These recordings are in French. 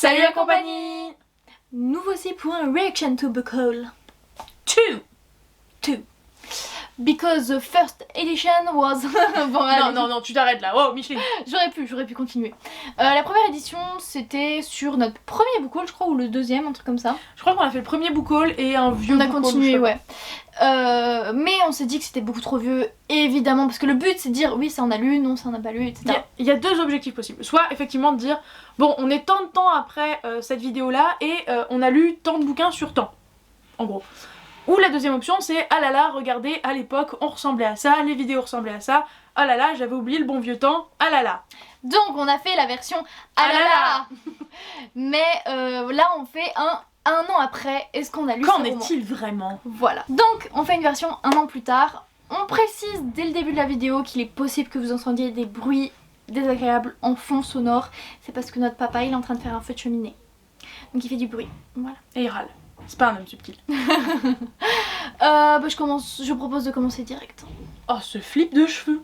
Salut la compagnie! Nous voici pour un reaction to Buckle. Two! Because the first edition was... bon, allez. Non, tu t'arrêtes là. Oh, Micheline! J'aurais pu continuer. La première édition, c'était sur notre premier book haul, je crois, ou le deuxième, un truc comme ça. Je crois qu'on a fait le premier book haul et un vieux On a book haul, continué, ouais. Mais on s'est dit que c'était beaucoup trop vieux, évidemment, parce que le but c'est de dire oui, ça on a lu, non, ça on n'a pas lu, etc. Il y a deux objectifs possibles. Soit effectivement de dire bon, on est tant de temps après cette vidéo là et on a lu tant de bouquins sur temps, en gros. Ou la deuxième option c'est ah là là, regardez, à l'époque on ressemblait à ça, les vidéos ressemblaient à ça, ah là là, j'avais oublié le bon vieux temps, ah là là. Donc on a fait la version ah là là. Mais là on fait un an après, est-ce qu'on a lu Qu'en ce roman ? est-il vraiment ? Voilà. Donc on fait une version un an plus tard. On précise dès le début de la vidéo qu'il est possible que vous entendiez des bruits désagréables en fond sonore. C'est parce que notre papa il est en train de faire un feu de cheminée. Donc il fait du bruit. Voilà. Et il râle. C'est pas un homme subtil. Je propose de commencer direct. Oh, ce flip de cheveux.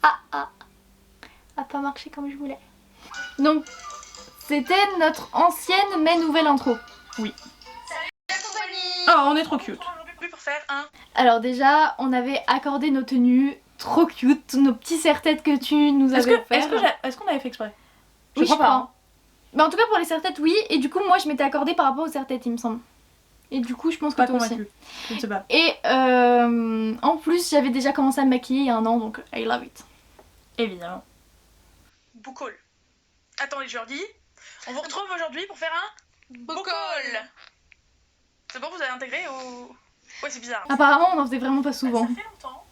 A pas marché comme je voulais. Donc c'était notre ancienne mais nouvelle intro. Oui. Salut la compagnie. Oh, on est trop cute. Pour faire un. Alors déjà, on avait accordé nos tenues trop cute, nos petits serre-têtes que tu nous avais offerts. Est-ce qu'on avait fait exprès? Oui, je crois. Mais en tout cas pour les serre-têtes, oui. Et du coup, moi je m'étais accordée par rapport aux serre-têtes, il me semble. Et du coup, je pense que Pas toi aussi. convaincue. Je ne sais pas. Et en plus, j'avais déjà commencé à me maquiller il y a un an, donc I love it. Évidemment. Book haul. Attendez, je leur dis. On vous retrouve aujourd'hui pour faire un book haul. C'est bon, vous avez intégré ou... Ouais, c'est bizarre. Apparemment, on en faisait vraiment pas souvent. Ça fait longtemps.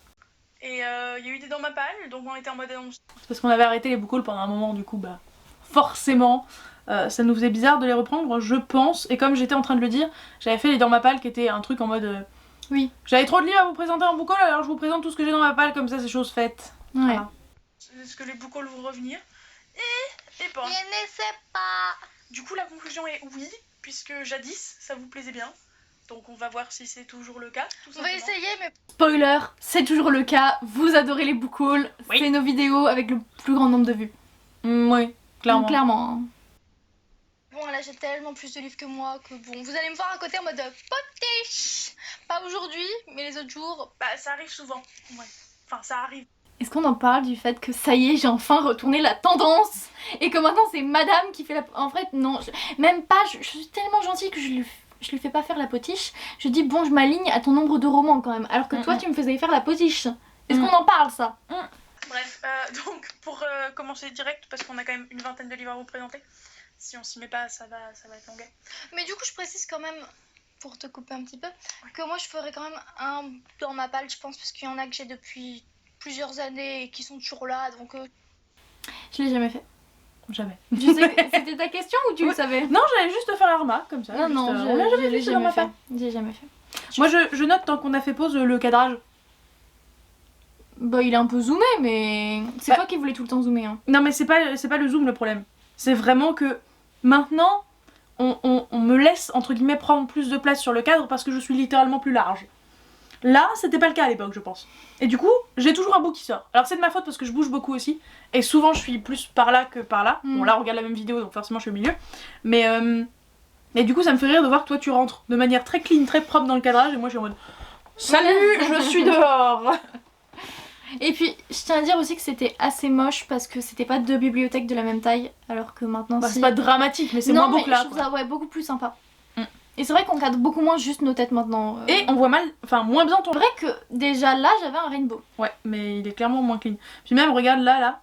Et il y a eu des dans ma palle, donc on était en mode annonce. C'est parce qu'on avait arrêté les book hauls pendant un moment, du coup, bah forcément, ça nous faisait bizarre de les reprendre, je pense. Et comme j'étais en train de le dire, j'avais fait les dans ma palle qui était un truc en mode... Oui. J'avais trop de livres à vous présenter en book haul, alors je vous présente tout ce que j'ai dans ma palle, comme ça c'est chose faite. Ouais. Voilà. Est-ce que les book hauls vont revenir? Et pas. Je ne sais pas. Du coup, la conclusion est oui, puisque jadis, ça vous plaisait bien. Donc on va voir si c'est toujours le cas. On va essayer, mais... Spoiler, c'est toujours le cas. Vous adorez les book hauls. Oui. C'est nos vidéos avec le plus grand nombre de vues. Oui, clairement. Donc, clairement. Hein. Bon, elle achète tellement plus de livres que moi que bon, vous allez me voir à côté en mode potiche. Pas aujourd'hui, mais les autres jours. Bah ça arrive souvent. Ouais. Enfin ça arrive. Est-ce qu'on en parle du fait que ça y est, j'ai enfin retourné la tendance et que maintenant c'est madame qui fait la... En fait, non, même pas, je suis tellement gentille que je lui fais pas faire la potiche. Je dis, bon, je m'aligne à ton nombre de romans quand même. Alors que toi, tu me faisais faire la potiche. Est-ce qu'on en parle, ça? Bref, donc pour commencer direct, parce qu'on a quand même une vingtaine de livres à vous présenter. Si on s'y met pas, ça va être long. Mais du coup, je précise quand même, pour te couper un petit peu, que moi je ferai quand même un dans ma palle, je pense, parce qu'il y en a que j'ai depuis plusieurs années et qui sont toujours là, donc... Je l'ai jamais fait. Jamais. Je sais que c'était ta question ou tu le savais? Non, j'allais juste faire la remarque comme ça. Non, non, on l'a jamais fait dans ma palle. J'ai jamais fait. Moi je note tant qu'on a fait pause le cadrage. Bah il est un peu zoomé, mais... C'est toi qui voulais tout le temps zoomer. Hein. Non mais c'est pas le zoom le problème. C'est vraiment que maintenant on me laisse entre guillemets prendre plus de place sur le cadre parce que je suis littéralement plus large. Là c'était pas le cas à l'époque je pense. Et du coup j'ai toujours un bout qui sort. Alors c'est de ma faute parce que je bouge beaucoup aussi. Et souvent je suis plus par là que par là. Bon là on regarde la même vidéo donc forcément je suis au milieu. Mais du coup ça me fait rire de voir que toi tu rentres de manière très clean, très propre dans le cadrage et moi je suis en mode salut je suis dehors. Et puis je tiens à dire aussi que c'était assez moche parce que c'était pas deux bibliothèques de la même taille alors que maintenant Bah, si... c'est pas dramatique mais c'est moins beau que là. Je trouve ça beaucoup plus sympa. Et c'est vrai qu'on cadre beaucoup moins juste nos têtes maintenant. Et on voit moins bien ton... C'est vrai que déjà là j'avais un rainbow. Ouais mais il est clairement moins clean. Puis même regarde là.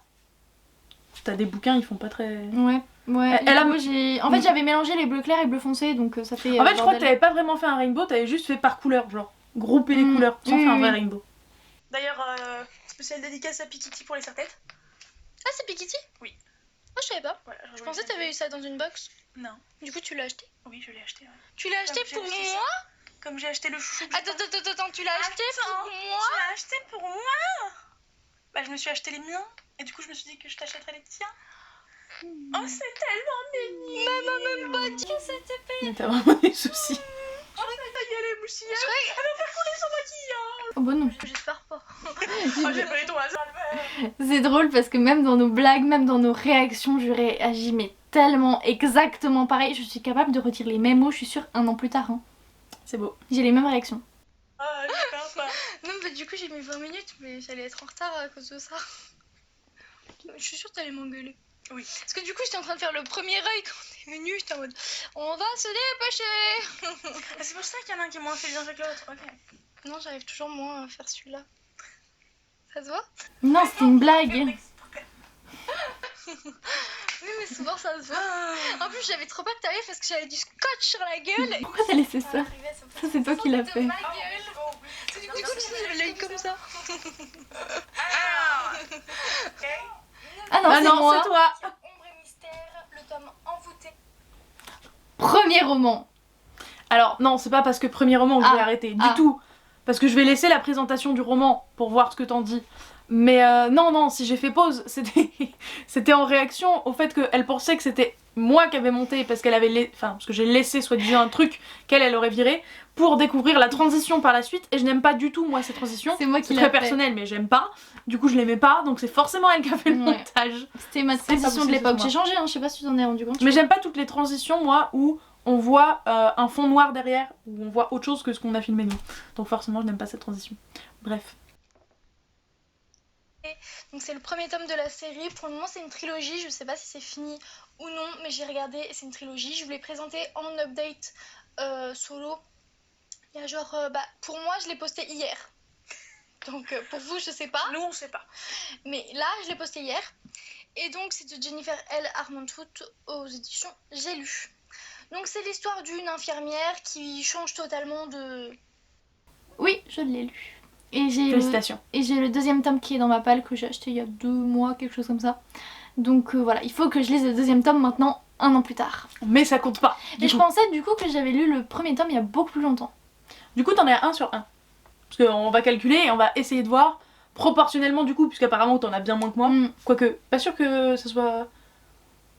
T'as des bouquins ils font pas très... Ouais. En fait j'avais mélangé les bleus clairs et bleus foncés donc ça fait... En fait je crois que t'avais pas vraiment fait un rainbow, t'avais juste fait par couleur genre. Grouper les couleurs sans faire un vrai rainbow. D'ailleurs, spéciale dédicace à Pikiti pour les serre-têtes. Ah, c'est Pikiti? Oui. Moi, je savais pas. Voilà, Je pensais que t'avais eu ça dans une box. Non. Du coup, tu l'as acheté? Oui, je l'ai acheté. Ouais. Tu l'as acheté Comme pour j'ai acheté moi? Comme j'ai acheté le chouchou. Attends, tu l'as acheté pour moi? Tu l'as acheté pour moi? Bah, je me suis acheté les miens. Et du coup, je me suis dit que je t'achèterais les tiens. Oh, c'est tellement mignon. Maman même pas dit que c'était payé. Mais t'as vraiment des soucis. Oh, ça y est, les moustillages. Elle va faire couler son maquillage. Oh bah non. J'espère pas. Oh, j'ai pas eu ton hasard. C'est drôle parce que même dans nos blagues, même dans nos réactions, je réagis mais tellement exactement pareil. Je suis capable de redire les mêmes mots, je suis sûre, 1 an plus tard. Hein. C'est beau. J'ai les mêmes réactions. Ah, j'ai peur, ça. Non, mais du coup, j'ai mis 20 minutes, mais j'allais être en retard à cause de ça. Je suis sûre que t'allais m'engueuler. Oui. Parce que du coup, j'étais en train de faire le premier œil quand t'es venu. J'étais en mode on va se dépêcher. Ah, c'est pour ça qu'il y en a un qui est moins fait bien que l'autre. Ok. Non, j'arrive toujours moins à faire celui-là. Ça se voit? Non, c'était une blague. Oui, mais souvent ça se voit. En plus, j'avais trop peur que t'arrives parce que j'avais du scotch sur la gueule. Pourquoi t'as laissé ça? Ça, c'est toi qui l'as fait. Ma gueule. Du coup, tu sais, j'avais l'œil comme ça. Ah. Ah non, Ah c'est non, moi. c'est toi. Ombre et mystère, le tome envoûté. Premier roman. Alors non, c'est pas parce que premier roman que je vais Ah. arrêter du Ah. tout. Parce que je vais laisser la présentation du roman pour voir ce que t'en dis. Mais non, si j'ai fait pause, c'était en réaction au fait qu'elle pensait que c'était moi qui avais monté parce qu'elle avait parce que j'ai laissé soi-disant un truc qu'elle aurait viré pour découvrir la transition par la suite et je n'aime pas du tout moi ces transitions. C'est moi qui C'est l'ai très fait. personnel mais j'aime pas. Du coup je l'aimais pas donc c'est forcément elle qui a fait le Ouais. montage. C'était ma C'est pas transition de possible, l'époque. c'est J'ai changé, hein, je sais pas si tu t'en es rendu compte. Mais j'aime pas toutes les transitions moi où on voit un fond noir derrière où on voit autre chose que ce qu'on a filmé nous. Donc forcément je n'aime pas cette transition. Bref. Donc c'est le premier tome de la série. Pour le moment, c'est une trilogie. Je sais pas si c'est fini ou non, mais j'ai regardé et c'est une trilogie. Je vous l'ai présenté en update solo. Il y a genre, pour moi, je l'ai posté hier. Donc pour vous, je sais pas. Nous, on sait pas. Mais là, je l'ai posté hier. Et donc, c'est de Jennifer L. Armentrout aux éditions J'ai lu. Donc, c'est l'histoire d'une infirmière qui change totalement de... Oui, je l'ai lu. Et j'ai Félicitations. le deuxième tome qui est dans ma palle que j'ai acheté il y a 2 mois, quelque chose comme ça. Donc voilà, il faut que je lise le deuxième tome maintenant, 1 an plus tard. Mais ça compte pas. Mais je pensais du coup que j'avais lu le premier tome il y a beaucoup plus longtemps. Du coup, t'en es à 1 sur 1. Parce qu'on va calculer et on va essayer de voir proportionnellement du coup, puisqu'apparemment t'en as bien moins que moi. Mm. Quoique, pas sûr que ça soit...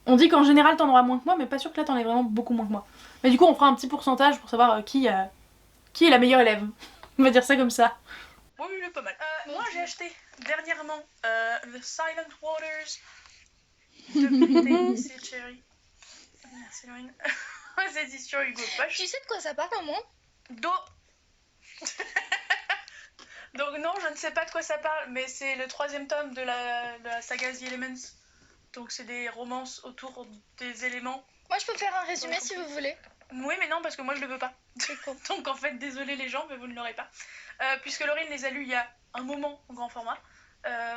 On dit qu'en général t'en auras moins que moi, mais pas sûr que là t'en aies vraiment beaucoup moins que moi. Mais du coup, on fera un petit pourcentage pour savoir qui est la meilleure élève. On va dire ça comme ça. Oui, oui, pas mal. Moi, j'ai acheté dernièrement The Silent Waters de Tennessee Cherry. Merci, Lorraine. C'est édition Hugo Boss. Tu sais de quoi ça parle, maman? Donc non, je ne sais pas de quoi ça parle, mais c'est le 3e tome de la saga The Elements. Donc c'est des romances autour des éléments. Moi, je peux faire un résumé si vous voulez. Oui, mais non, parce que moi je le veux pas. C'est con. Donc en fait, désolé les gens, mais vous ne l'aurez pas. Puisque Laurine les a lus il y a un moment en grand format.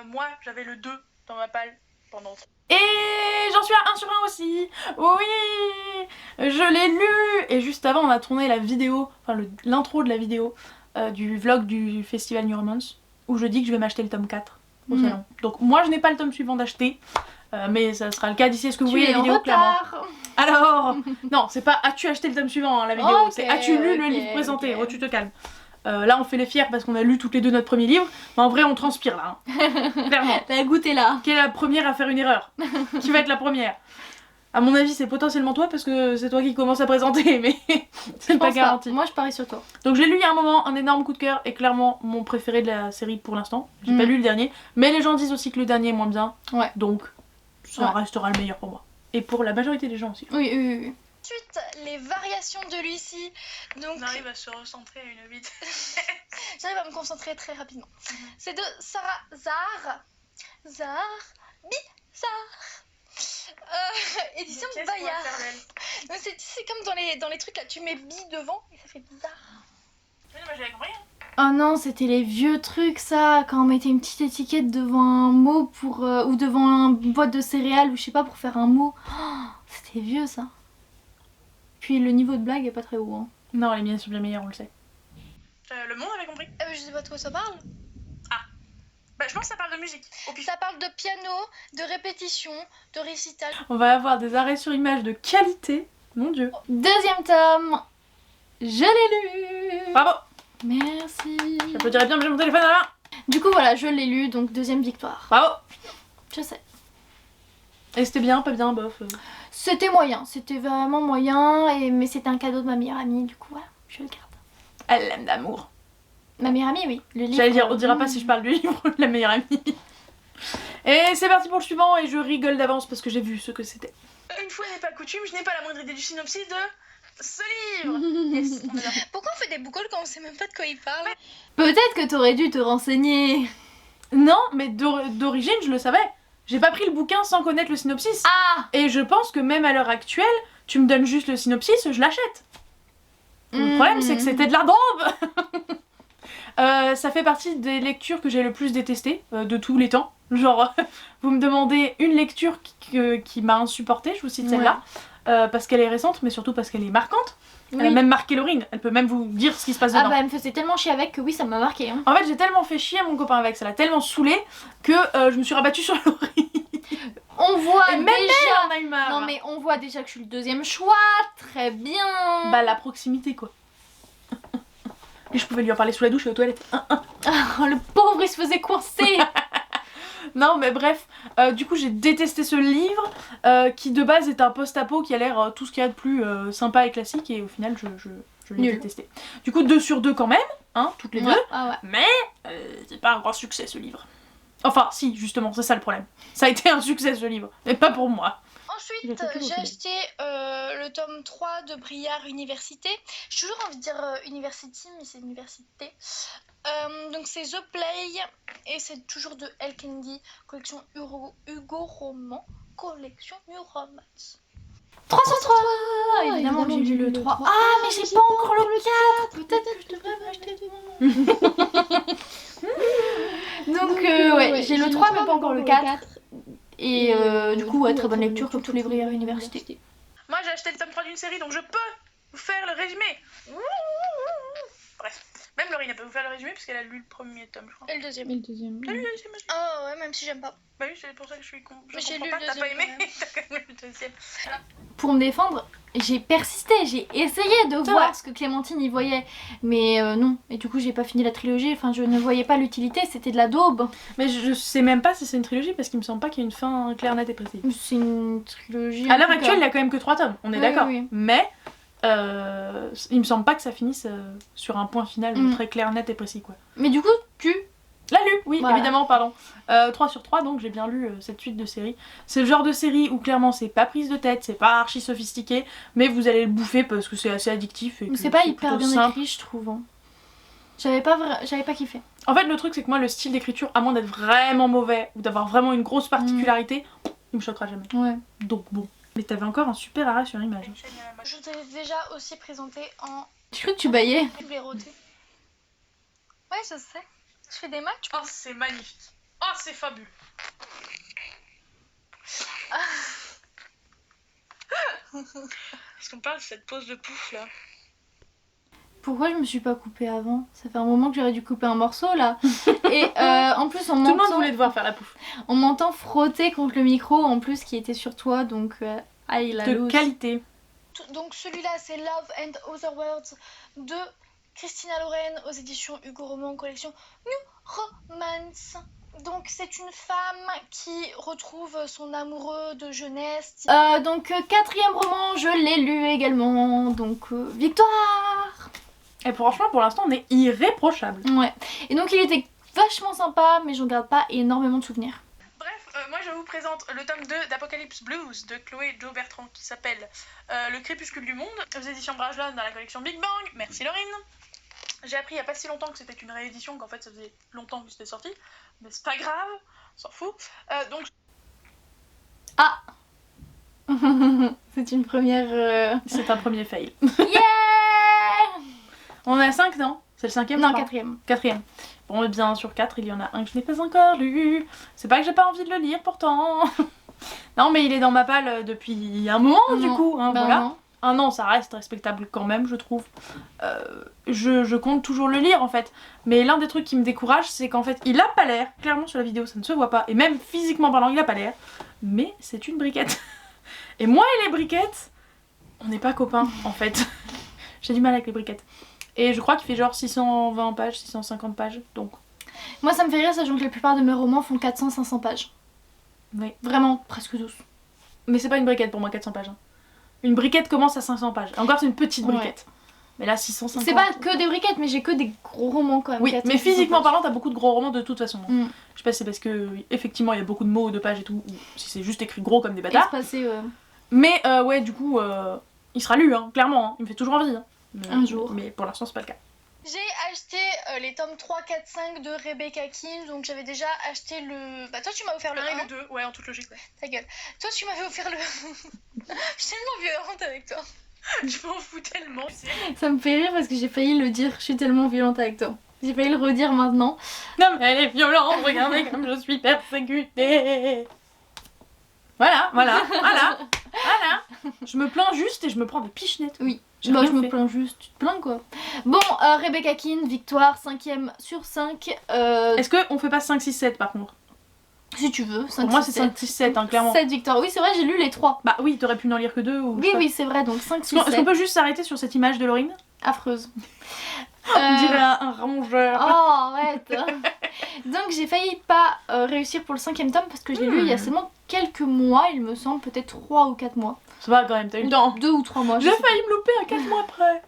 Moi, j'avais le 2 dans ma palle pendant... Et j'en suis à 1 sur 1 aussi. Oui, je l'ai lu. Et juste avant, on a tourné la vidéo, enfin l'intro de la vidéo du vlog du festival New Romance, où je dis que je vais m'acheter le tome 4 au salon. Donc moi, je n'ai pas le tome suivant d'acheter. Mais ça sera le cas d'ici à ce que vous voyez la vidéo, clairement. Alors, non, c'est pas as-tu acheté le tome suivant, hein, la vidéo, Ok, c'est as-tu lu le ok, livre présenté. ok. Oh, tu te calmes. Là, on fait les fiers parce qu'on a lu toutes les deux notre premier livre, mais en vrai, on transpire là, hein. Clairement. La goutte est là. Qui est la première à faire une erreur? Qui va être la première? À mon avis, c'est potentiellement toi parce que c'est toi qui commence à présenter, mais c'est pas garanti. Moi je parie sur toi. Donc, j'ai lu il y a un moment, un énorme coup de cœur et clairement mon préféré de la série pour l'instant. J'ai pas lu le dernier, mais les gens disent aussi que le dernier est moins bien. Ouais. Donc, ça restera le meilleur pour moi. Et pour la majorité des gens aussi. Oui. Ensuite, les variations de Lucie. Donc, On arrive à se recentrer à une vitesse. j'arrive à me concentrer très rapidement. C'est de Sarah Bizarre. Édition Qu'est-ce qu'on va Bayard. faire d'elle? Donc, c'est comme dans les trucs là, tu mets bi devant et ça fait bizarre. Oui, non, mais j'avais compris. Hein. Oh non, c'était les vieux trucs ça, quand on mettait une petite étiquette devant un mot pour ou devant une boîte de céréales ou je sais pas pour faire un mot. Oh, c'était vieux ça. Puis le niveau de blague est pas très haut. Hein. Non, les miennes sont bien meilleures, on le sait. Le monde avait compris. Je sais pas de quoi ça parle. Bah, je pense que ça parle de musique. Au pif. Ça parle de piano, de répétition, de récital. On va avoir des arrêts sur image de qualité. Mon dieu. Deuxième tome, je l'ai lu. Bravo. Merci. J'applaudirais bien, mais j'ai mon téléphone à la main. Du coup voilà, je l'ai lu, donc deuxième victoire. Bravo. Je sais. Et c'était bien, pas bien, bof. C'était moyen, c'était vraiment moyen, mais c'était un cadeau de ma meilleure amie, du coup voilà, je le garde. Elle l'aime d'amour. Ma meilleure amie, oui. Le livre. J'allais dire, on dira pas si je parle du livre de la meilleure amie. Et c'est parti pour le suivant et je rigole d'avance parce que j'ai vu ce que c'était. Une fois n'est pas coutume, je n'ai pas la moindre idée du synopsis de ce livre. Yes, on est là. Pourquoi on fait des boucles quand on sait même pas de quoi il parle? Peut-être que t'aurais dû te renseigner. Non, mais d'origine, je le savais. J'ai pas pris le bouquin sans connaître le synopsis. Ah. Et je pense que même à l'heure actuelle, tu me donnes juste le synopsis, je l'achète. Le problème, c'est que c'était de la daube. Ça fait partie des lectures que j'ai le plus détestées de tous les temps. Genre, vous me demandez une lecture qui m'a insupportée, je vous cite celle-là, parce qu'elle est récente, mais surtout parce qu'elle est marquante. Elle a même marqué Laurine, elle peut même vous dire ce qui se passe dedans. Ah bah elle me faisait tellement chier avec que oui, ça m'a marqué. Hein. En fait, j'ai tellement fait chier mon copain avec, ça l'a tellement saoulé que je me suis rabattue sur Laurine. On voit Et même déjà... elle en a eu marre. Non mais on voit déjà que je suis le deuxième choix, très bien. Bah la proximité quoi. Et je pouvais lui en parler sous la douche et aux toilettes. Oh, le pauvre, il se faisait coincer. Non mais bref, du coup j'ai détesté ce livre qui de base est un post-apo qui a l'air tout ce qu'il y a de plus sympa et classique et au final je l'ai Nul. détesté. Du coup 2 sur 2 quand même, hein, toutes les deux, Ah ouais. mais c'est pas un grand succès ce livre. Enfin si justement, c'est ça le problème. Ça a été un succès ce livre, mais pas pour moi. Ensuite, j'ai acheté le tome 3 de Briard Université. J'ai toujours envie de dire University, mais c'est Université. Donc c'est The Play, et c'est toujours de Elle Kennedy, collection Hugo Roman, collection New Romance. 3 sur 3. Évidemment que j'ai lu le 3. Ah mais j'ai pas encore le 4. Peut-être que je devrais m'acheter. Donc ouais, j'ai le 3 mais pas encore le 4. Et du coup, ouais, très bonne lecture comme tous les Briard Université. Moi j'ai acheté le tome 3 d'une série donc je peux vous faire le résumé. Bref, même Laurine peut vous faire le résumé parce qu'elle a lu le premier tome je crois. Et le deuxième. Elle a lu le deuxième aussi. Oh ouais, même si j'aime pas. Bah oui, c'est pour ça que je suis con. Je Mais j'ai comprends lu pas, le t'as pas deuxième aimé, quand même. t'as quand même lu le deuxième. Pour me défendre, j'ai persisté, j'ai essayé de C'est voir vrai. ce que Clémentine y voyait. Mais non, et du coup j'ai pas fini la trilogie, enfin je ne voyais pas l'utilité, c'était de la daube. Mais je sais même pas si c'est une trilogie parce qu'il me semble pas qu'il y ait une fin claire, nette et précise. C'est une trilogie. À en l'heure tout actuelle, il y cas. a quand même que 3 tomes, on est Oui, d'accord. oui, oui. Mais il me semble pas que ça finisse sur un point final très clair, net et précis quoi. Mais du coup, tu. L'a lu, oui, Voilà. évidemment, pardon. 3 sur 3, donc j'ai bien lu cette suite de séries. C'est le genre de série où clairement c'est pas prise de tête, c'est pas archi sophistiqué, mais vous allez le bouffer parce que c'est assez addictif. Et Mais que c'est pas hyper plutôt bien simple. écrit, je trouve. Hein. J'avais pas kiffé. En fait, le truc c'est que moi, le style d'écriture, à moins d'être vraiment mauvais ou d'avoir vraiment une grosse particularité, il me choquera jamais. Ouais. Donc bon. Mais t'avais encore un super arrêt sur image. Je te l'ai déjà aussi présenté en Je crois que tu baillais. numéroté. Ouais, je sais. Je fais des matchs. Oh, c'est magnifique. Oh, c'est fabuleux. Est-ce qu'on parle de cette pause de pouf là? Pourquoi je me suis pas coupée avant? Ça fait un moment que j'aurais dû couper un morceau là. Et en plus, Tout le monde voulait devoir faire la pouf. on m'entend frotter contre le micro en plus qui était sur toi, donc aïe la De loose. qualité. Donc celui-là, c'est Love and Other Worlds de Christina Loren aux éditions Hugo Roman, collection New Romance. Donc c'est une femme qui retrouve son amoureux de jeunesse. Donc 4e roman, je l'ai lu également, donc victoire. Et franchement, pour l'instant, on est irréprochable. Ouais. Et donc il était vachement sympa, mais j'en garde pas énormément de souvenirs. Bref, moi je vous présente le tome 2 d'Apocalypse Blues de Chloé Jo Bertrand qui s'appelle Le Crépuscule du Monde aux éditions Brajlon dans la collection Big Bang. Merci Laurine. J'ai appris il y a pas si longtemps que c'était une réédition, qu'en fait ça faisait longtemps que c'était sorti, mais c'est pas grave, on s'en fout. Donc C'est une première. C'est un premier fail. Yeah. On a 5, non? C'est le 5e? Non, 4e. 4e. Bon, et bien sur 4, il y en a un que je n'ai pas encore lu. C'est pas que j'ai pas envie de le lire pourtant. Non, mais il est dans ma palle depuis un moment du coup. Hein, Bah voilà. non. Un an, ça reste respectable quand même, je trouve. Je compte toujours le lire en fait. Mais l'un des trucs qui me décourage, c'est qu'en fait, il a pas l'air. Clairement, sur la vidéo, ça ne se voit pas. Et même physiquement parlant, il a pas l'air. Mais c'est une briquette. Et moi et les briquettes, on n'est pas copains en fait. J'ai du mal avec les briquettes. Et je crois qu'il fait genre 620 pages, 650 pages. Donc, Moi ça me fait rire, sachant que la plupart de mes romans font 400-500 pages. oui. Vraiment, presque tous. Mais c'est pas une briquette pour moi, 400 pages. Hein. Une briquette commence à 500 pages. Encore, c'est une petite Ouais. briquette. Mais là, 650. C'est pas que des briquettes, mais j'ai que des gros romans quand même. Oui, 400, mais physiquement 500 parlant, t'as beaucoup de gros romans de toute façon. Mm. Je sais pas si c'est parce que, effectivement, il y a beaucoup de mots, de pages et tout, ou si c'est juste écrit gros comme des pages. bâtards. Espacés, Mais ouais, du coup, il sera lu, hein, clairement. Hein. Il me fait toujours envie. Hein. Un jour. Mais pour l'instant, c'est pas le cas. J'ai acheté les tomes 3, 4, 5 de Rebecca King, donc j'avais déjà acheté le... Bah toi tu m'as offert le 1. Et le 2, ouais, en toute logique, ouais. Ta gueule. Toi tu m'avais offert le... Je suis tellement violente avec toi. Je m'en fous tellement, tu sais. Ça me fait rire parce que j'ai failli le dire, je suis tellement violente avec toi. J'ai failli le redire maintenant. Non mais elle est violente, regardez comme je suis persécutée. Voilà. Je me plains juste et je me prends des pichenettes. Oui. J'ai Bah, rien je me fait. plains juste, tu te plains quoi. Bon, Rebecca King, victoire, 5ème sur 5. Est-ce qu'on fait pas 5, 6, 7 par contre? Si tu veux, 5, Pour moi 6, c'est 5, 6, 7 hein, clairement. 7 victoires. Oui, c'est vrai, j'ai lu les 3. Bah oui, t'aurais pu n'en lire que 2 ou... je Oui, sais pas. oui, c'est vrai, donc 5, 6, Est-ce 7. qu'on peut juste s'arrêter sur cette image de Laurine? Affreuse. On dirait un rongeur. Oh, arrête. Donc j'ai failli pas réussir pour le 5ème tome parce que je l'ai lu il y a seulement quelques mois, il me semble, peut-être 3 ou 4 mois. Ça va quand même, t'as eu le temps. 2 ou 3 mois. je J'ai sais pas. failli me louper à 4 mois après.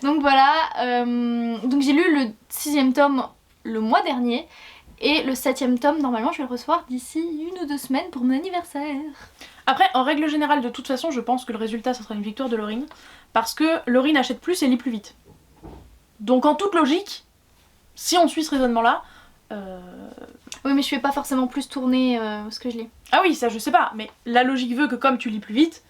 Donc voilà, donc j'ai lu le 6ème tome le mois dernier et le 7ème tome, normalement je vais le recevoir d'ici 1 ou 2 semaines pour mon anniversaire. Après, en règle générale, de toute façon, je pense que le résultat, ça sera une victoire de Laurine. Parce que Laurine achète plus et lit plus vite. Donc en toute logique, si on suit ce raisonnement-là... Oui, mais je fais pas forcément plus tourner ce que je lis. Ah oui, ça je sais pas, mais la logique veut que comme tu lis plus vite,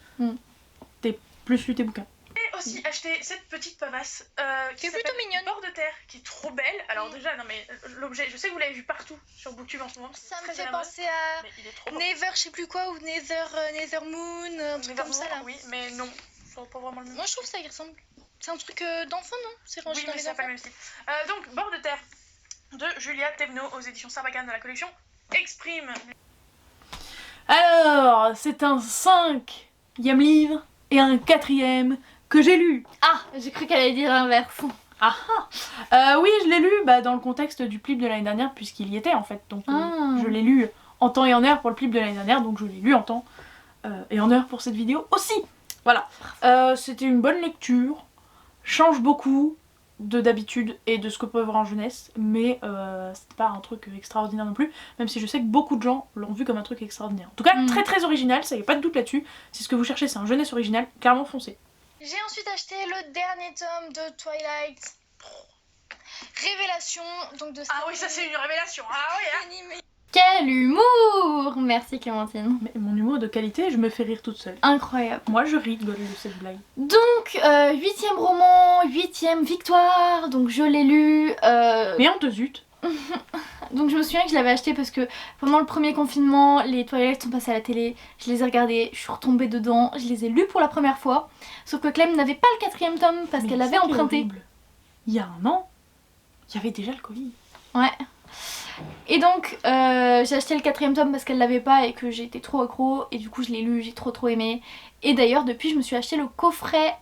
t'es plus lu tes bouquins. J'ai aussi acheté cette petite pavasse qui Qui est s'appelle plutôt mignonne. Bord de terre, qui est trop belle. Alors déjà, non mais l'objet, je sais que vous l'avez vu partout sur Booktube en ce moment. Ça me très fait à la mode, penser à mais il est trop beau. Never je sais plus quoi ou Nether Moon, un truc comme ça là. Oui, mais non, ça n'a pas vraiment le même. Moi je trouve ça y ressemble. C'est un truc d'enfant non? C'est rangé Oui, dans mais les ça n'a pas enfants. le même style. Donc, Bord de terre de Julia Thévenot aux éditions Sarbacane de la collection Exprime. Alors, c'est un 5e livre et un 4e que j'ai lu. Ah, j'ai cru qu'elle allait dire l'inverse. Oui, je l'ai lu dans le contexte du plip de l'année dernière, puisqu'il y était en fait. Donc je l'ai lu en temps et en heure pour le plip de l'année dernière, donc je l'ai lu en temps et en heure pour cette vidéo aussi. Voilà. C'était une bonne lecture, change beaucoup de d'habitude et de ce que peut voir en jeunesse, mais c'était pas un truc extraordinaire non plus, même si je sais que beaucoup de gens l'ont vu comme un truc extraordinaire. En tout cas, très très original, ça y a pas de doute là-dessus. Si ce que vous cherchez c'est un jeunesse original, clairement foncez. J'ai ensuite acheté le dernier tome de Twilight. Révélation, donc de Ah oui, ça c'est une révélation. Ah oui, hein. animé. Quel humour! Merci Clémentine. Mais mon humour de qualité, je me fais rire toute seule. Incroyable. Moi je rigole de cette blague. Donc, 8ème roman, 8ème victoire, donc je l'ai lu. Mais on te zut. Donc je me souviens que je l'avais acheté parce que pendant le premier confinement, les Twilight sont passés à la télé, je les ai regardés, je suis retombée dedans, je les ai lus pour la première fois. Sauf que Clem n'avait pas le 4ème tome parce Mais qu'elle c'est l'avait emprunté. horrible. Il y a un an, il y avait déjà le Covid. Ouais. Et donc j'ai acheté le 4ème tome parce qu'elle l'avait pas et que j'ai été trop accro et du coup je l'ai lu, j'ai trop aimé. Et d'ailleurs depuis je me suis acheté le coffret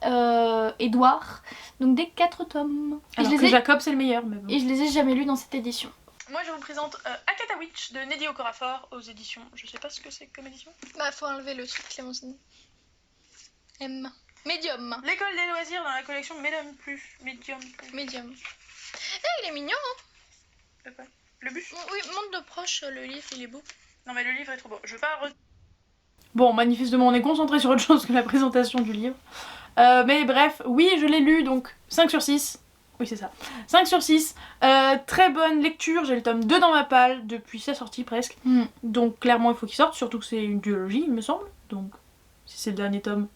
Édouard, donc des 4 tomes. Alors que Jacob c'est le meilleur. Mais bon. Et je les ai jamais lus dans cette édition. Moi je vous présente Akata Witch de Neddy Okorafor aux éditions. Je sais pas ce que c'est comme édition. Bah faut enlever le truc Clémentine. M. Medium. L'école des loisirs dans la collection Medium Plus. Medium Plus. Medium. Eh il est mignon hein. Le bus. Oui, montre de proche le livre, il est beau. Non mais le livre est trop beau. Je veux pas... Bon, manifestement on est concentré sur autre chose que la présentation du livre. Mais bref, oui je l'ai lu donc 5 sur 6. Oui c'est ça. 5 sur 6. Très bonne lecture, j'ai le tome 2 dans ma palle depuis sa sortie presque. Donc clairement il faut qu'il sorte, surtout que c'est une duologie il me semble. Donc si c'est le dernier tome,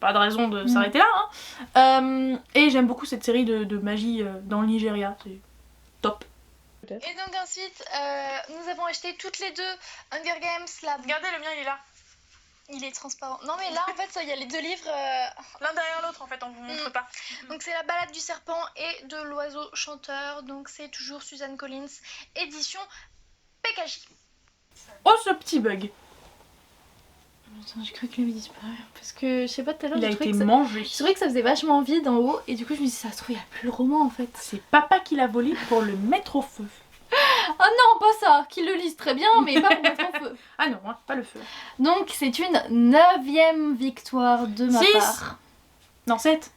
pas de raison de s'arrêter là. Hein. Et j'aime beaucoup cette série de magie dans le Nigeria, c'est top. Et donc ensuite, nous avons acheté toutes les deux Hunger Games, Regardez, le mien il est là. il est transparent. Non mais là en fait il y a les deux livres. L'un derrière l'autre en fait, on vous montre pas. Donc c'est La balade du serpent et de l'oiseau chanteur. Donc c'est toujours Suzanne Collins, édition PKJ. Oh ce petit bug. Attends, j'ai cru qu'il avait disparu. Parce que je sais pas tout à l'heure, Il a j'ai été trouvé que mangé. je trouvais que ça faisait vachement vide en haut et du coup je me dis ça se trouve il n'y a plus le roman en fait. C'est papa qui l'a volé pour le mettre au feu. Oh non pas ça, qu'ils le lisent très bien mais pas pour mettre en feu. Ah non, hein, pas le feu. Donc c'est une 9ème victoire de ma 6. part. Non, 7.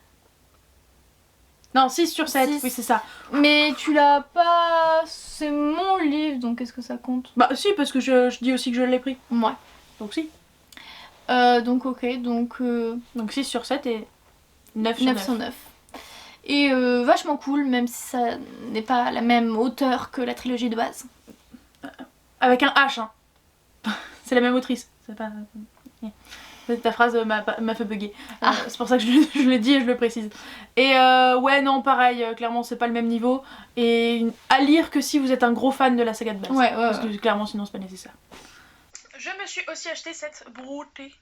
Non, 6 sur 7, Six. oui, c'est ça. Mais tu l'as pas... C'est mon livre, donc est-ce que ça compte? Bah, si, parce que je dis aussi que je l'ai pris. Ouais. Donc, si. Donc ok, donc Donc, 6 sur 7 et 9 sur 9. 909. Et vachement cool, même si ça n'est pas à la même hauteur que la trilogie de base. Avec un H, hein. C'est la même autrice. C'est pas... Ta phrase m'a fait bugger. Ah. C'est pour ça que je le dis et je le précise. Et ouais, non, pareil, clairement, c'est pas le même niveau. Et à lire que si vous êtes un gros fan de la saga de base. Ouais, Parce que clairement, sinon, c'est pas nécessaire. Je me suis aussi acheté cette beauté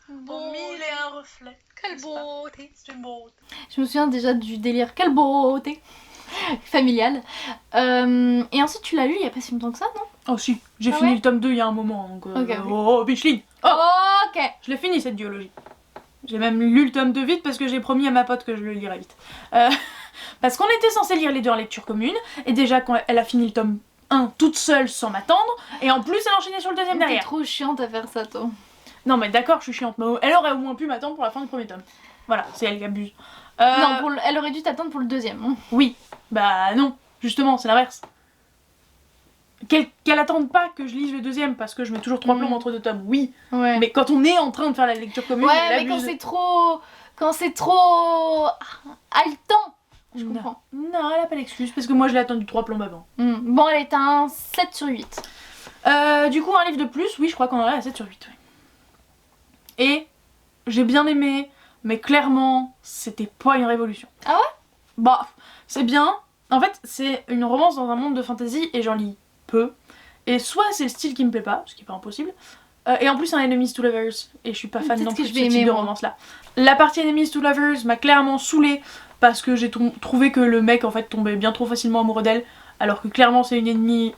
aux 1001 reflets. Quelle n'est-ce pas? beauté. C'est une beauté. Je me souviens déjà du délire. Quelle beauté familiale. Et ensuite, tu l'as lu il y a pas si longtemps que ça, non? Oh si, j'ai Ah fini ouais le tome 2 il y a un moment. Donc, Ok, ok. Oh, Bicheline. Oh, Ok. je l'ai fini cette duologie. J'ai même lu le tome 2 vite parce que j'ai promis à ma pote que je le lirais vite. Parce qu'on était censé lire les deux en lecture commune. Et déjà, quand elle a fini le tome 1 toute seule sans m'attendre. Et en plus, elle enchaînait sur le deuxième T'es derrière. trop chiante à faire ça, toi. Non mais d'accord, je suis chiante, mais elle aurait au moins pu m'attendre pour la fin du premier tome. Voilà, c'est elle qui abuse. Non, elle aurait dû t'attendre pour le deuxième. Hein. Oui, bah non, justement, c'est l'inverse. Qu'elle attende pas que je lise le deuxième parce que je mets toujours 3 plombs entre 2 tomes, oui. Ouais. Mais quand on est en train de faire la lecture commune, Ouais, elle mais abuse. quand c'est trop haletant, je Non. comprends. Non, elle a pas d'excuse parce que moi je l'ai attendu 3 plombs avant. Bon, elle est un 7 sur 8. Du coup, un livre de plus, oui, je crois qu'on aurait à 7 sur 8. Oui. Et j'ai bien aimé, mais clairement, c'était pas une révolution. Ah ouais? Bah, c'est bien. En fait, c'est une romance dans un monde de fantasy et j'en lis peu. Et soit c'est le style qui me plaît pas, ce qui est pas impossible. Et en plus, un Enemies to Lovers. Et je suis pas fan Peut-être non que plus je de vais ce type aimer, de moi. romance là. La partie Enemies to Lovers m'a clairement saoulée parce que j'ai trouvé que le mec en fait tombait bien trop facilement amoureux d'elle. Alors que clairement, c'est une ennemie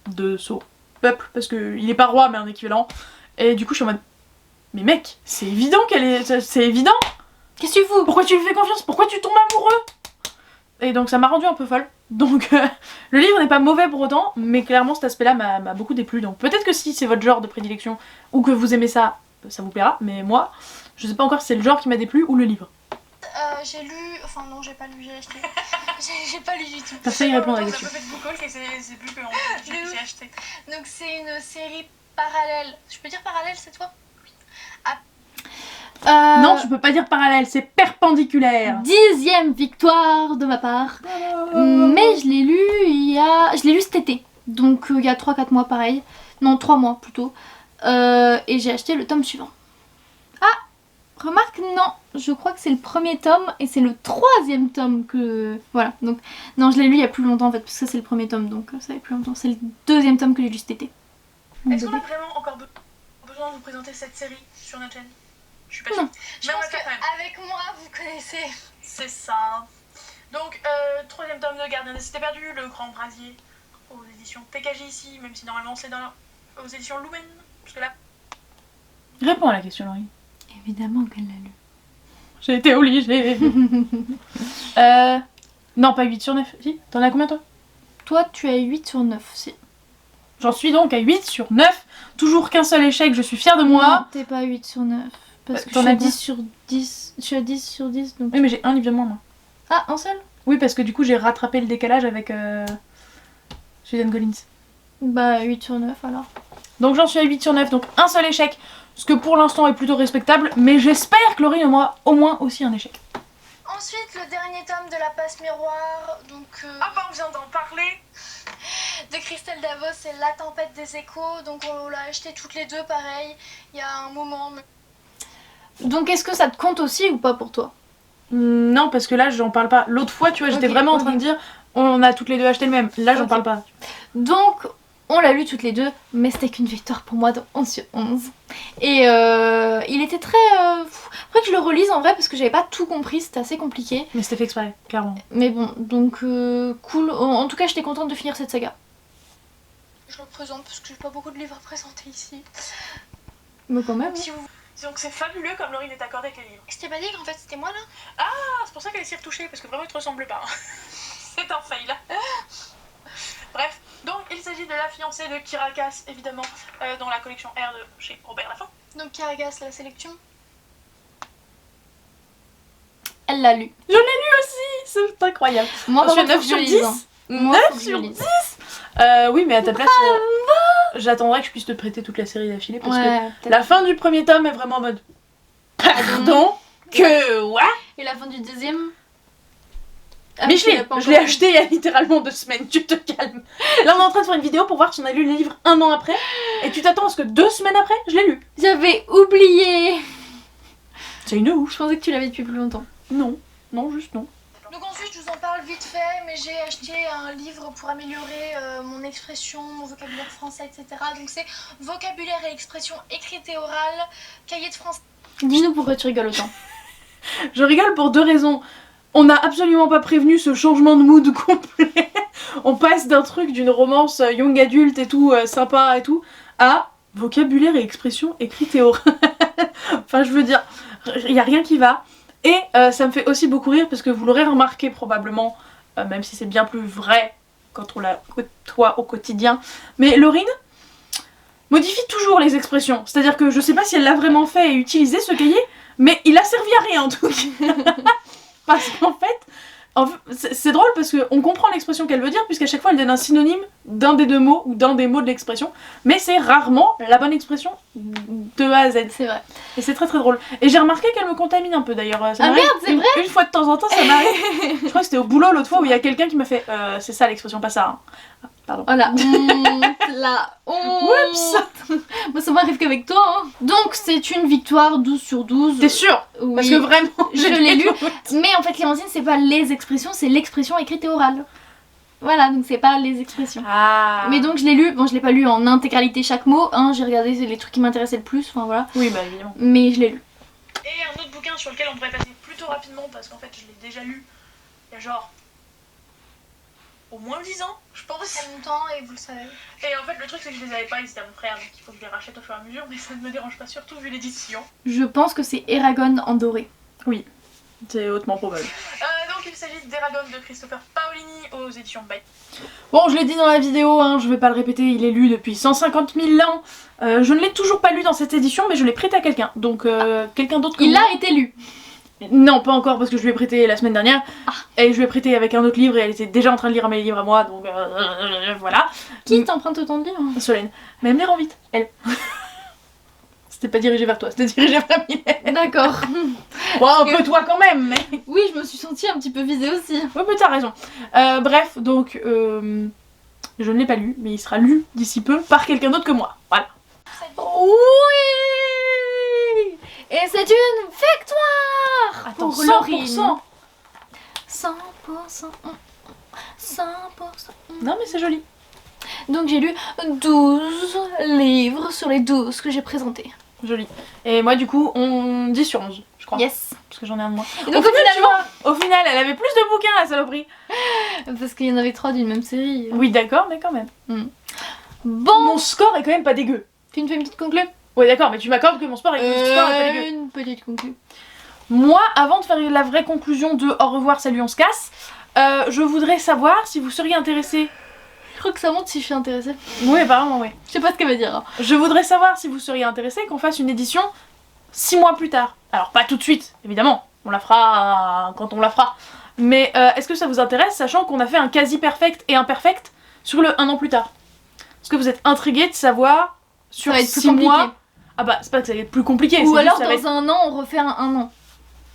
de son peuple parce qu'il est pas roi mais un équivalent. Et du coup, je suis en mode. Mais mec, c'est évident qu'elle est. C'est évident! Qu'est-ce que tu fous? Pourquoi tu lui fais confiance? Pourquoi tu tombes amoureux? Et donc ça m'a rendu un peu folle. Donc le livre n'est pas mauvais pour autant, mais clairement cet aspect-là m'a beaucoup déplu. Donc peut-être que si c'est votre genre de prédilection ou que vous aimez ça, ça vous plaira. Mais moi, je sais pas encore si c'est le genre qui m'a déplu ou le livre. J'ai lu, enfin non, j'ai pas lu, j'ai acheté. j'ai pas lu du tout. T'as failli répondre à la J'ai question. un peu fait de book haul et c'est plus que j'ai acheté. Donc c'est une série parallèle. Je peux dire parallèle cette fois? Non, tu peux pas dire parallèle, c'est perpendiculaire. 10e victoire de ma part. Mais je l'ai lu je l'ai lu cet été. Donc il y a 3-4 mois pareil. Non, 3 mois plutôt. Et j'ai acheté le tome suivant. Ah, remarque, non. Je crois que c'est le premier tome et c'est le 3e tome que... Voilà, donc... Non, je l'ai lu il y a plus longtemps en fait, parce que ça c'est le premier tome, donc ça fait plus longtemps. C'est le 2e tome que j'ai lu cet été. Est-ce qu'on a vraiment encore besoin de vous présenter cette série sur notre chaîne? Je suis pas sûre. Je Mais on pense va le faire quand même. qu'avec moi, vous connaissez. C'est ça. Donc, 3ème tome de Gardien des Cités Perdues, Le Grand Brasier, aux éditions TKJ ici, même si normalement c'est aux éditions Lumen. Parce que là, Réponds à la question, Laurie. Évidemment qu'elle l'a lu. J'ai été obligée. Non, pas 8 sur 9. Si, t'en as combien toi? Toi, tu as 8 sur 9, si. J'en suis donc à 8 sur 9. Toujours qu'un seul échec, je suis fière de moi. Non, t'es pas 8 sur 9. Parce que t'en je suis as à combien 10 sur 10. Je suis à 10 sur 10, donc... Oui, mais j'ai un livre de moins, moi. Ah, un seul? Oui, parce que du coup, j'ai rattrapé le décalage avec Suzanne Collins. Bah, 8 sur 9 alors. Donc j'en suis à 8 sur 9, donc un seul échec. Ce que pour l'instant est plutôt respectable, mais j'espère que Laurie aura au moins aussi un échec. Ensuite, le dernier tome de La Passe Miroir, donc ah bah on vient d'en parler. de Christelle Davos, c'est La Tempête des Échos. Donc on l'a acheté toutes les deux, pareil. Il y a un moment. Donc est-ce que ça te compte aussi ou pas pour toi? Non, parce que là, j'en parle pas. L'autre fois, tu vois, j'étais Ok, vraiment en train de dire on a toutes les deux acheté le même. Là, j'en Ok. parle pas. Donc, on l'a lu toutes les deux, mais c'était qu'une victoire pour moi de 11 sur 11. Et il était très... Après que je le relise en vrai, parce que j'avais pas tout compris, c'était assez compliqué. Mais c'était fait exprès, clairement. Mais bon, donc cool. En tout cas, j'étais contente de finir cette saga. Je le présente parce que j'ai pas beaucoup de livres à présenter ici. Mais quand même. Si vous... Donc c'est fabuleux comme Laurie est accordée avec les livres. Je t'ai pas dit qu'en fait c'était moi là? Ah, c'est pour ça qu'elle est si retouchée, parce que vraiment il te ressemble pas. C'est un fail. Bref, donc il s'agit de la fiancée de Kirakas, évidemment, dans la collection R de chez Robert Laffont. Donc Kiragas, la sélection. Elle l'a lu. C'est incroyable. Moi, Je suis à par 9 contre, sur faut que je 10. lise, hein. Moi, 9 faut que je sur lise. 10. Oui, mais à ta place, j'attendrai que je puisse te prêter toute la série d'affilée parce que Ouais, peut-être. la fin du premier tome est vraiment en mode pardon que ouais. Et la fin du deuxième. Ah, Mais tu l'as pas je l'ai encore lu. acheté il y a littéralement 2 semaines, tu te calmes. Là on est en train de faire une vidéo pour voir si on a lu le livre 1 an après et tu t'attends à ce que 2 semaines après je l'ai lu. J'avais oublié. C'est une ouf. Je pensais que tu l'avais depuis plus longtemps. Non, juste non. Donc ensuite, je vous en parle vite fait, mais j'ai acheté un livre pour améliorer mon expression, mon vocabulaire français, etc. Donc c'est vocabulaire et expression écrite et orale, cahier de français. Dis-nous pourquoi tu rigoles autant. Je rigole pour 2 raisons. On n'a absolument pas prévenu ce changement de mood complet. On passe d'un truc, d'une romance young adulte et tout, sympa et tout, à vocabulaire et expression écrite et orale. Enfin, je veux dire, il n'y a rien qui va. Et ça me fait aussi beaucoup rire parce que vous l'aurez remarqué probablement, même si c'est bien plus vrai quand on la côtoie au quotidien. Mais Laurine modifie toujours les expressions. C'est-à-dire que je sais pas si elle l'a vraiment fait et utilisé ce cahier, mais il a servi à rien en tout cas. Parce qu'en fait, c'est drôle parce qu'on comprend l'expression qu'elle veut dire puisqu'à chaque fois elle donne un synonyme d'un des 2 mots ou d'un des mots de l'expression, mais c'est rarement la bonne expression de A à Z. C'est vrai. Et c'est très très drôle. Et j'ai remarqué qu'elle me contamine un peu d'ailleurs. Ça Ah m'arrive merde, c'est vrai. une fois de temps en temps ça m'arrive. Je crois que c'était au boulot l'autre fois où il y a quelqu'un qui m'a fait c'est ça l'expression, pas ça. Hein. Pardon. Voilà. La honte. Oups. Moi, ça m'arrive qu'avec toi. Hein. Donc, c'est une victoire 12 sur 12. T'es sûre? Oui. Parce que vraiment, Je l'ai lu. Mais en fait, Clémentine, c'est pas les expressions, c'est l'expression écrite et orale. Voilà, donc c'est pas les expressions. Ah. Mais donc, je l'ai lu. Bon, je l'ai pas lu en intégralité chaque mot. Hein, j'ai regardé les trucs qui m'intéressaient le plus. Enfin, voilà. Oui, bah évidemment. Mais je l'ai lu. Et un autre bouquin sur lequel on pourrait passer plutôt rapidement parce qu'en fait je l'ai déjà lu il y a genre au moins 10 ans, je pense. Ça fait longtemps et vous le savez. Et en fait le truc c'est que je les avais pas, ils étaient à mon frère donc il faut que je les rachète au fur et à mesure, mais ça ne me dérange pas, surtout vu l'édition. Je pense que c'est Eragon en doré. C'est hautement probable. Donc il s'agit d'Eragon de Christopher Paolini aux éditions Bay. Bon, je l'ai dit dans la vidéo, hein, je vais pas le répéter, il est lu depuis 150 000 ans. Je ne l'ai toujours pas lu dans cette édition, mais je l'ai prêté à quelqu'un. Donc quelqu'un d'autre que Il moi. a été lu. Non, pas encore parce que je lui ai prêté la semaine dernière. Et je lui ai prêté avec un autre livre et elle était déjà en train de lire mes livres à moi, donc voilà. Qui t'emprunte autant de livres? Solène. Mais elle me les rend vite, elle. C'était pas dirigé vers toi, c'était dirigé vers Mylène. D'accord. Bon, un peu toi quand même, mais... Oui, je me suis sentie un petit peu visée aussi. Ouais, mais t'as raison. Bref, donc... je ne l'ai pas lu, mais il sera lu d'ici peu par quelqu'un d'autre que moi. Voilà. Oui. Et c'est une victoire. Attends, pour 100%. Laurine. 100%. 100%. Non, mais c'est joli. Donc j'ai lu 12 livres sur les 12 que j'ai présentés. Joli. Et moi, du coup, on 10 sur 11, je crois. Yes. Parce que j'en ai un de moins. Et donc au final, tu vois, au final, elle avait plus de bouquins, la saloperie. Parce qu'il y en avait 3 d'une même série. Oui, d'accord, mais quand même. Bon. Mon score est quand même pas dégueu. Tu me fais une petite conclue? Ouais, d'accord, mais tu m'accordes que mon score est pas dégueu. Une petite conclue. Moi, avant de faire la vraie conclusion de au revoir, salut, on se casse, je voudrais savoir si vous seriez intéressé. Je crois que ça monte si je suis intéressée. Oui, apparemment, oui. Je sais pas ce qu'elle veut dire. Hein. Je voudrais savoir si vous seriez intéressé qu'on fasse une édition 6 mois plus tard. Alors, pas tout de suite, évidemment. On la fera quand on la fera. Mais est-ce que ça vous intéresse, sachant qu'on a fait un quasi-perfect et imperfect sur le 1 an plus tard? Est-ce que vous êtes intrigués de savoir sur Ça va être plus 6 compliqué. mois... Ah bah, c'est pas que ça va être plus compliqué. Ou c'est alors juste, ça va dans un an on refait un an.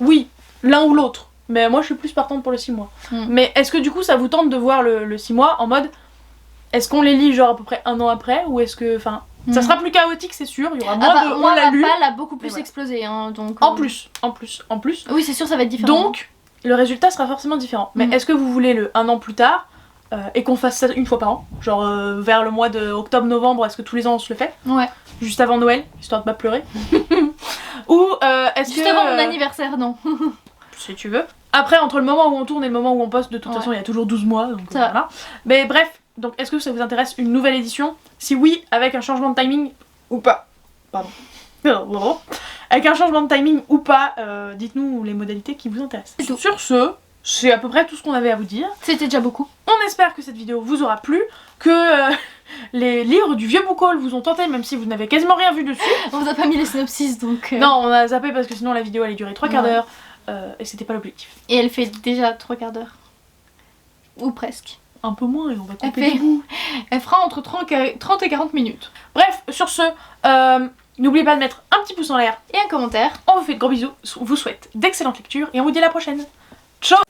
Oui, l'un ou l'autre. Mais moi je suis plus partante pour le 6 mois. Mais est-ce que du coup ça vous tente de voir le 6 mois en mode est-ce qu'on les lit genre à peu près 1 an après ou est-ce que... Enfin, ça sera plus chaotique c'est sûr, il y aura moins de... Moi on l'a lu. elle a beaucoup plus voilà. explosé hein, donc... En plus. Oui c'est sûr ça va être différent. Donc le résultat sera forcément différent. Mais est-ce que vous voulez le 1 an plus tard et qu'on fasse ça une fois par an? Genre vers le mois de octobre-novembre, est-ce que tous les ans on se le fait? Ouais. Juste avant Noël, histoire de pas pleurer. Ou est-ce que... Juste avant mon anniversaire non. Si tu veux. Après, entre le moment où on tourne et le moment où on poste, de toute Ouais. façon, il y a toujours 12 mois. Donc Ça voilà. Mais bref, donc est-ce que ça vous intéresse une nouvelle édition? Si oui, avec un changement de timing ou pas. Pardon. Avec un changement de timing ou pas, dites-nous les modalités qui vous intéressent. C'est tout. Sur ce, c'est à peu près tout ce qu'on avait à vous dire. C'était déjà beaucoup. On espère que cette vidéo vous aura plu, que les livres du vieux book haul vous ont tenté, même si vous n'avez quasiment rien vu dessus. On vous a pas mis les synopsis donc... Non, on a zappé parce que sinon la vidéo allait durer 3 quarts Ouais. d'heure. et c'était pas l'objectif. Et elle fait déjà 3/4 d'heure. Ou presque. Un peu moins et on va Elle, couper des bouts. elle fera entre 30 et 40 minutes. Bref, sur ce, n'oubliez pas de mettre un petit pouce en l'air. Et un commentaire. On vous fait de gros bisous, on vous souhaite d'excellentes lectures et on vous dit à la prochaine. Ciao.